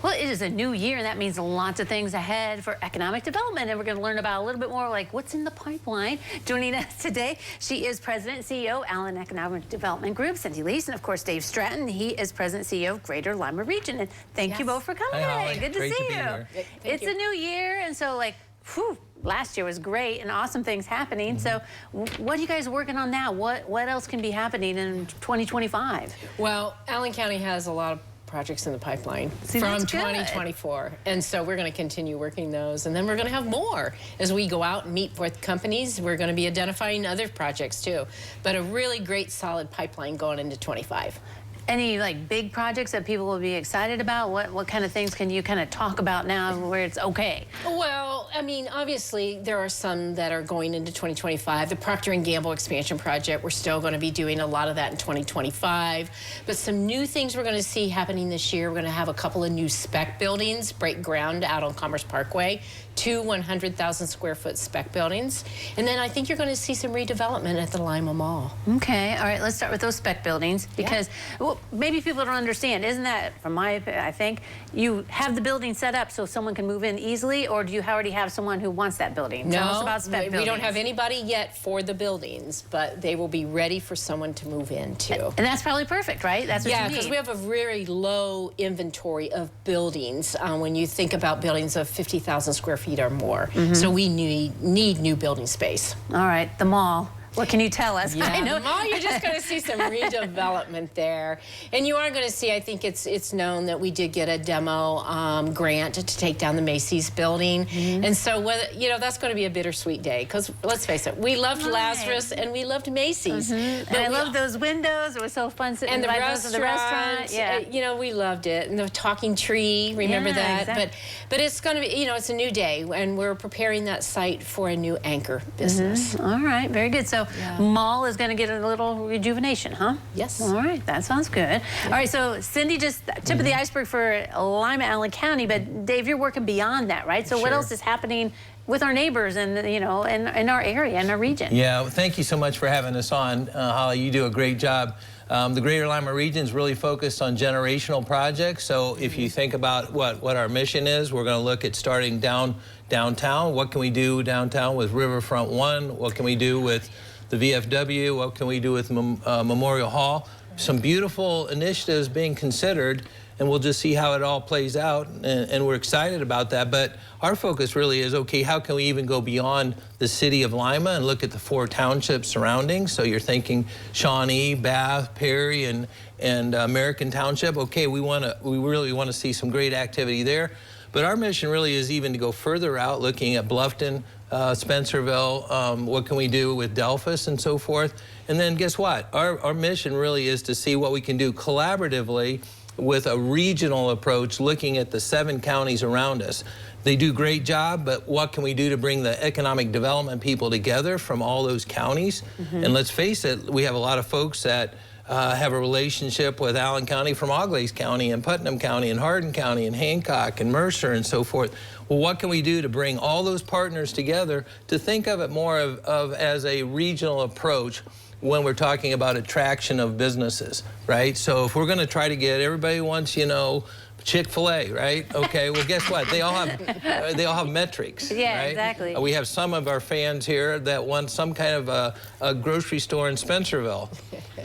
Well, it is a new year, and that means lots of things ahead for economic development, and we're going to learn about a little bit more like what's in the pipeline. Joining us today, she is President and CEO, Allen Economic Development Group, Cindy Leis, and of course, Dave Stratton. He is President and CEO of Greater Lima Region, and thank you both for coming today. Good to see you. It's a new year, and so like, whew, last year was great and awesome things happening. So what are you guys working on now? What else can be happening in 2025? Well, Allen County has a lot of projects in the pipeline from 2024. And so we're going to continue working those. And then we're going to have more as we go out and meet with companies. We're going to be identifying other projects too. But a really great solid pipeline going into 25. Any like big projects that people will be excited about? What kind of things can you kind of talk about now where it's okay? Well, I mean, obviously there are some that are going into 2025. The Procter & Gamble expansion project, we're still going to be doing a lot of that in 2025. But some new things we're going to see happening this year. We're going to have a couple of new spec buildings break ground out on Commerce Parkway. 2 100,000 square foot spec buildings. And then I think you're going to see some redevelopment at the Lima Mall. Okay, all right, let's start with those spec buildings because well, maybe people don't understand. Isn't that, from my opinion, I think, you have the building set up so someone can move in easily, or do you already have someone who wants that building? No, tell us about spec buildings. We don't have anybody yet for the buildings, but they will be ready for someone to move into. And that's probably perfect, right? That's what you need. Yeah, because we have a very low inventory of buildings when you think about buildings of 50,000 square feet or more. So we need new building space. All right, the mall. What can you tell us? Yeah, I know. the mall, you're just going to see some redevelopment there. And you are going to see, I think it's known that we did get a demo grant to take down the Macy's building. And so, you know, that's going to be a bittersweet day because, let's face it, we loved Lazarus and we loved Macy's. And I love those windows. It was so fun sitting and the by those in the restaurant. Yeah. You know, we loved it. And the talking tree, remember that? Exactly. But it's going to be, you know, it's a new day and we're preparing that site for a new anchor business. All right, very good. So mall is going to get a little rejuvenation, huh? Yes. All right, that sounds good. All right, so Cindy, just tip of the iceberg for Lima, Allen County, but Dave, you're working beyond that, right? So what else is happening with our neighbors and, you know, in our area, in our region? Yeah, well, thank you so much for having us on. Holly, you do a great job. The Greater Lima region is really focused on generational projects. So if you think about what our mission is, we're going to look at starting downtown. What can we do downtown with Riverfront 1? What can we do with the VFW? What can we do with Memorial Hall? Some beautiful initiatives being considered, and we'll just see how it all plays out, and we're excited about that. But our focus really is, okay, how can we even go beyond the city of Lima and look at the 4 townships surrounding? So you're thinking Shawnee, Bath, Perry, and American Township. Okay, we really want to see some great activity there. But our mission really is even to go further out, looking at Bluffton, Spencerville, what can we do with Delphus and so forth. And then guess what? Our mission really is to see what we can do collaboratively with a regional approach, looking at the 7 counties around us. They do a great job, but what can we do to bring the economic development people together from all those counties? And let's face it, we have a lot of folks that have a relationship with Allen County from Auglaize County and Putnam County and Hardin County and Hancock and Mercer and so forth. Well, what can we do to bring all those partners together to think of it more of as a regional approach when we're talking about attraction of businesses, right? So if we're going to try to get, everybody wants, you know, Chick-fil-A, right? Okay, well, guess what? They all have metrics. Yeah, right? exactly. We have some of our fans here that want some kind of a grocery store in Spencerville.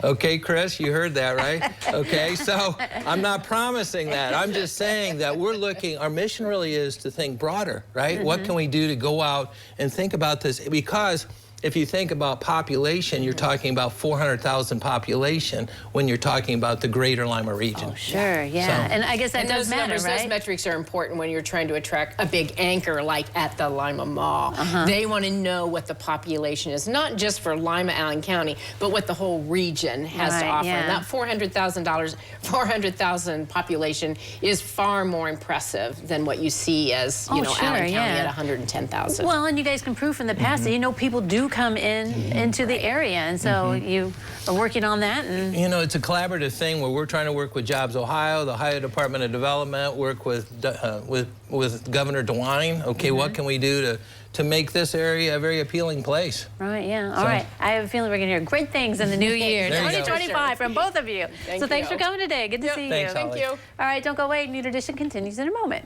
Okay, Chris, you heard that, right? Okay, so I'm not promising that. I'm just saying that we're looking, our mission really is to think broader, right? What can we do to go out and think about this? Because if you think about population, you're talking about 400,000 population when you're talking about the Greater Lima region. Oh, sure, yeah. So, and I guess that does matter, right? Those metrics are important when you're trying to attract a big anchor like at the Lima Mall. They want to know what the population is, not just for Lima, Allen County, but what the whole region has to offer. And that $400,000 population is far more impressive than what you see as, you know, Allen County at 110,000. Well, and you guys can prove from the past that, you know, people do come into the area, and so you are working on that. And you know, it's a collaborative thing where we're trying to work with Jobs Ohio, the Ohio Department of Development, work with Governor DeWine. Okay, what can we do to make this area a very appealing place? Right, yeah. All right. I have a feeling we're going to hear great things in the new year, There you go. 2025, from both of you. So thanks for coming today. Good to see you. Thanks, Thank Holly. you. All right, don't go away. New Tradition continues in a moment.